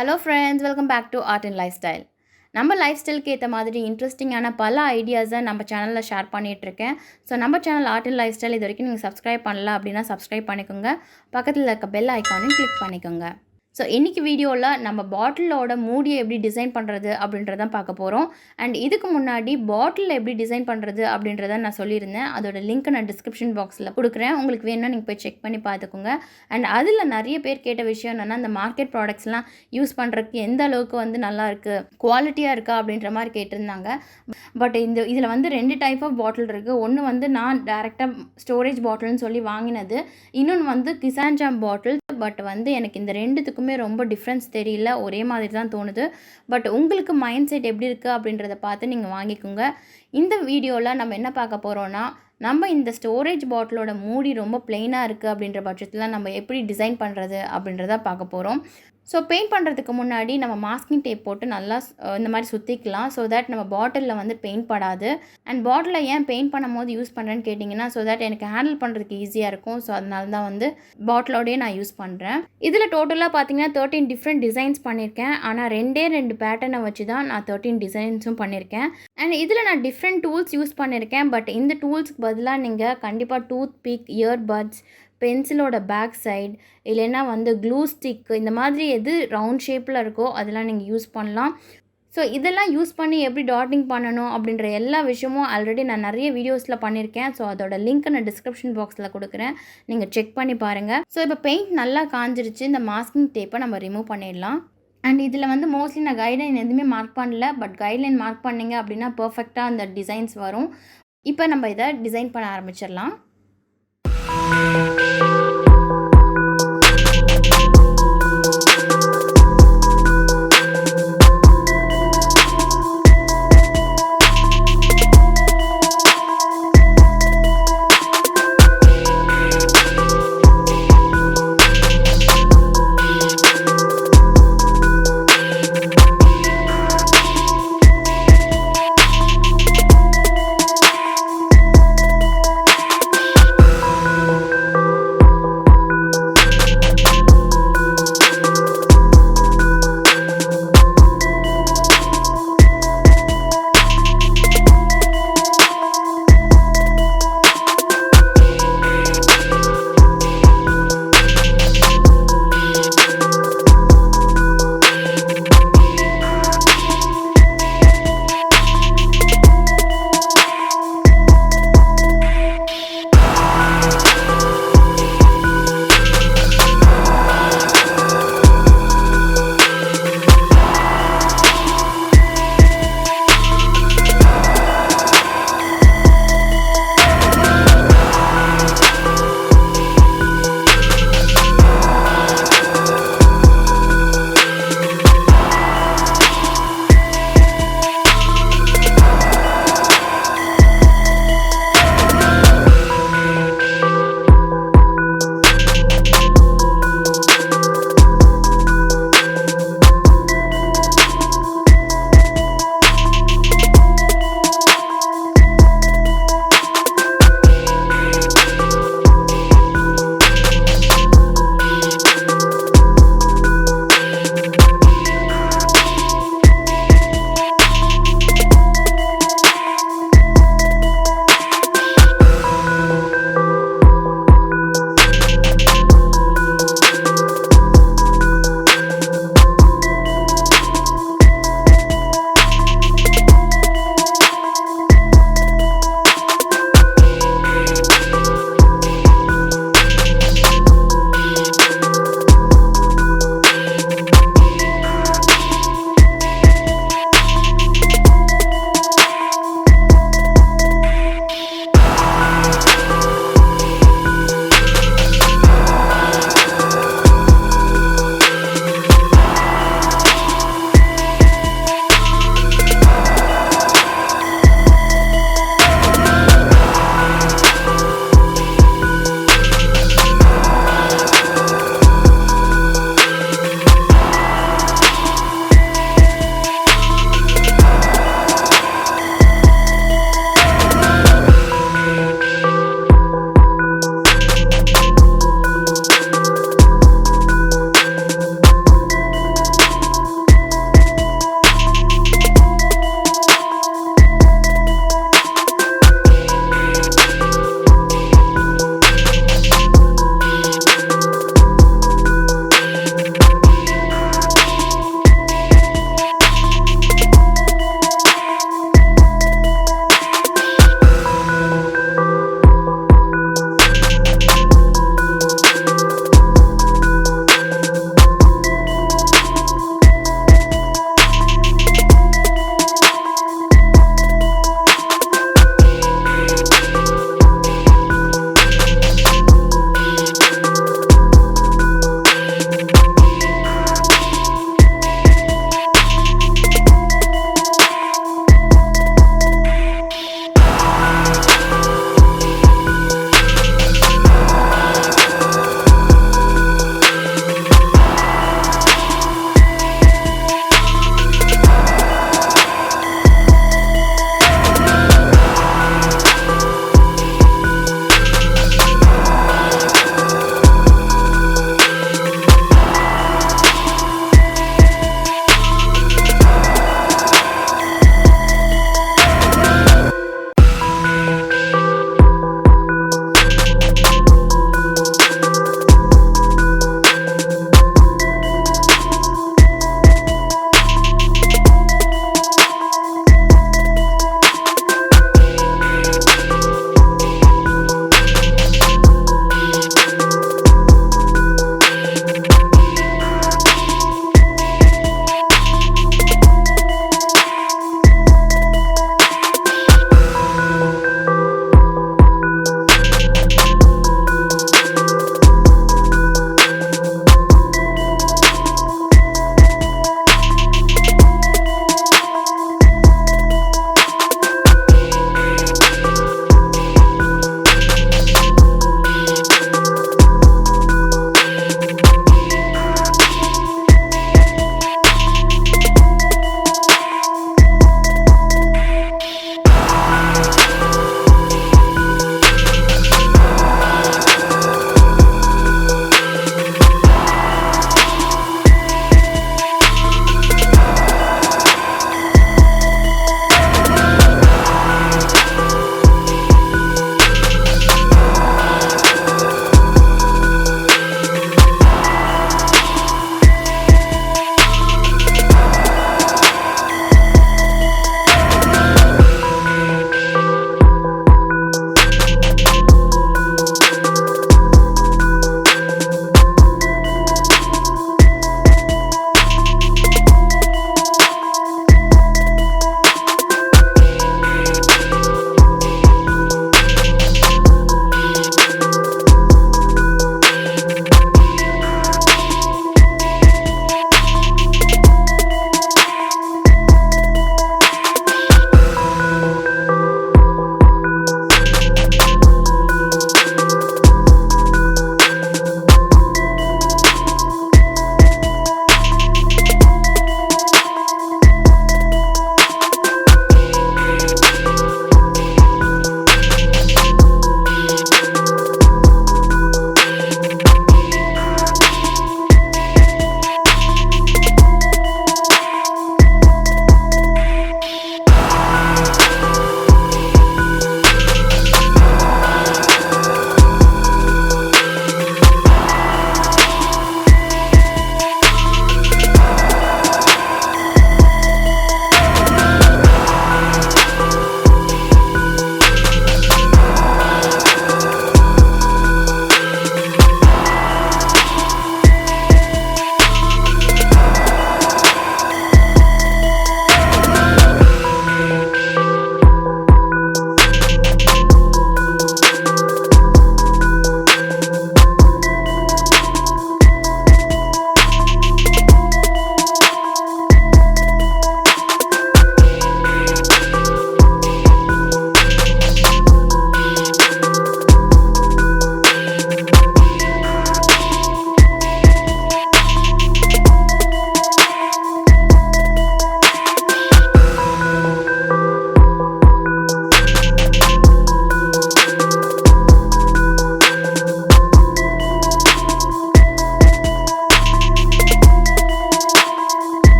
Hello friends, welcome back to Art and Lifestyle. நம்ம life ஸ்டைலுக்கு ஏற்ற மாதிரி இன்ட்ரெஸ்டிங்கான பல ஐடியாஸை நம்ம சேனலில் ஷேர் பண்ணிகிட்ருக்கேன். ஸோ நம்ம channel art and life style இது வரைக்கும் நீங்கள் சப்ஸ்கிரைப் பண்ணல அப்படின்னா சப்ஸ்கிரைப் பண்ணிக்கோங்க. பக்கத்தில் இருக்க பெல் ஐக்கானையும் கிளிக் பண்ணிக்கோங்க. ஸோ இன்றைக்கி வீடியோவில் நம்ம பாட்டிலோட மூடியை எப்படி டிசைன் பண்ணுறது அப்படின்றதான் பார்க்க போகிறோம். அண்ட் இதுக்கு முன்னாடி பாட்டிலில் எப்படி டிசைன் பண்ணுறது அப்படின்றத நான் சொல்லியிருந்தேன். அதோட லிங்க் நான் டிஸ்கிரிப்ஷன் பாக்ஸில் கொடுக்குறேன். உங்களுக்கு வேணும்னா நீங்கள் போய் செக் பண்ணி பார்த்துக்கோங்க. அண்ட் அதில் நிறைய பேர் கேட்ட விஷயம் என்னென்னா, இந்த மார்க்கெட் ப்ராடக்ட்ஸ்லாம் யூஸ் பண்ணுறதுக்கு எந்த அளவுக்கு நல்லா இருக்குது, குவாலிட்டியாக இருக்கா அப்படின்ற மாதிரி கேட்டிருந்தாங்க. பட் இதில் 2 டைப் ஆஃப் பாட்டில் இருக்குது. ஒன்று நான் டேரெக்டாக ஸ்டோரேஜ் பாட்டில்னு சொல்லி வாங்கினது, இன்னொன்று கிசான்ஜாம் பாட்டில். பட் எனக்கு இந்த ரெண்டுத்துக்குமே ரொம்ப டிஃப்ரென்ஸ் தெரியல, ஒரே மாதிரி தான் தோணுது. பட் உங்களுக்கு மைண்ட் செட் எப்படி இருக்குது அப்படின்றத பார்த்து நீங்கள் வாங்கிக்கோங்க. இந்த வீடியோவில் நம்ம என்ன பார்க்க போகிறோன்னா, நம்ம இந்த ஸ்டோரேஜ் பாட்டிலோட மூடி ரொம்ப பிளெயினாக இருக்குது அப்படின்ற பட்சத்தில் நம்ம எப்படி டிசைன் பண்ணுறது அப்படின்றத பார்க்க போகிறோம். ஸோ பெயிண்ட் பண்ணுறதுக்கு முன்னாடி நம்ம மாஸ்கிங் டேப் போட்டு நல்லா இந்த மாதிரி சுற்றிக்கலாம். ஸோ தட் நம்ம பாட்டிலில் பெயிண்ட் படாது. அண்ட் பாட்டிலில் ஏன் பெயிண்ட் பண்ணும் போது யூஸ் பண்ணுறேன்னு கேட்டிங்கன்னா, ஸோ தட் எனக்கு ஹேண்டில் பண்ணுறதுக்கு ஈஸியாக இருக்கும். ஸோ அதனால தான் பாட்டிலோடையே நான் யூஸ் பண்ணுறேன். இதில் டோட்டலாக பார்த்தீங்கன்னா 13 டிஃப்ரெண்ட் டிசைன்ஸ் பண்ணியிருக்கேன். ஆனால் 2 பேட்டர்னை வச்சு தான் நான் 13 டிசைன்ஸும் பண்ணியிருக்கேன். அண்ட் இதில் நான் டிஃப்ரெண்ட் டூல்ஸ் யூஸ் பண்ணியிருக்கேன். பட் இந்த டூல்ஸ்க்கு பதிலாக நீங்கள் கண்டிப்பாக டூத் பிக், இயர்பட்ஸ், பென்சிலோட பேக் சைடு, இல்லைன்னா க்ளூ ஸ்டிக், இந்த மாதிரி எது ரவுண்ட் ஷேப்பில் இருக்கோ அதெல்லாம் நீங்கள் யூஸ் பண்ணலாம். ஸோ இதெல்லாம் யூஸ் பண்ணி எப்படி டாட்டிங் பண்ணணும் அப்படின்ற எல்லா விஷயமும் ஆல்ரெடி நான் நிறைய வீடியோஸில் பண்ணியிருக்கேன். ஸோ அதோட லிங்க்கை நான் டிஸ்கிரிப்ஷன் பாக்ஸில் கொடுக்குறேன், நீங்கள் செக் பண்ணி பாருங்கள். ஸோ இப்போ பெயிண்ட் நல்லா காஞ்சிருச்சு. இந்த மாஸ்கிங் டேப்பை நம்ம ரிமூவ் பண்ணிடலாம். அண்ட் இதில் மோஸ்ட்லி நான் கைட்லைன் எதுவுமே மார்க் பண்ணல. பட் கைட்லைன் மார்க் பண்ணிங்க அப்படின்னா பர்ஃபெக்டாக அந்த டிசைன்ஸ் வரும். இப்போ நம்ம இதை டிசைன் பண்ண ஆரம்பிச்சிடலாம்.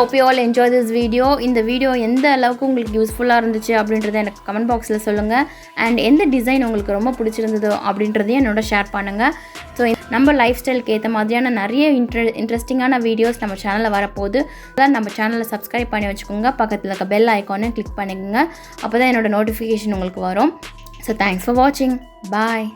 hope you all enjoy this video. இந்த வீடியோ எந்த அளவுக்கு உங்களுக்கு யூஸ்ஃபுல்லாக இருந்துச்சு அப்படின்றத எனக்கு கமெண்ட் பாக்ஸில் சொல்லுங்கள். அண்ட் எந்த டிசைன் உங்களுக்கு ரொம்ப பிடிச்சிருந்ததோ அப்படின்றதையும் என்னோட ஷேர் பண்ணுங்கள். ஸோ நம்ம லைஃப் ஸ்டைலுக்கு ஏற்ற மாதிரியான நிறைய இன்ட்ரெஸ்டிங்கான வீடியோஸ் நம்ம சேனலில் வரப்போகுது. அதான் நம்ம சேனலை சப்ஸ்கிரைப் பண்ணி வச்சுக்கோங்க. பக்கத்தில் இருக்க பெல் ஐக்கானை கிளிக் பண்ணிக்கோங்க. அப்போ தான் என்னோடய நோட்டிஃபிகேஷன் உங்களுக்கு வரும். ஸோ தேங்க்ஸ் ஃபார் வாட்சிங். பாய்.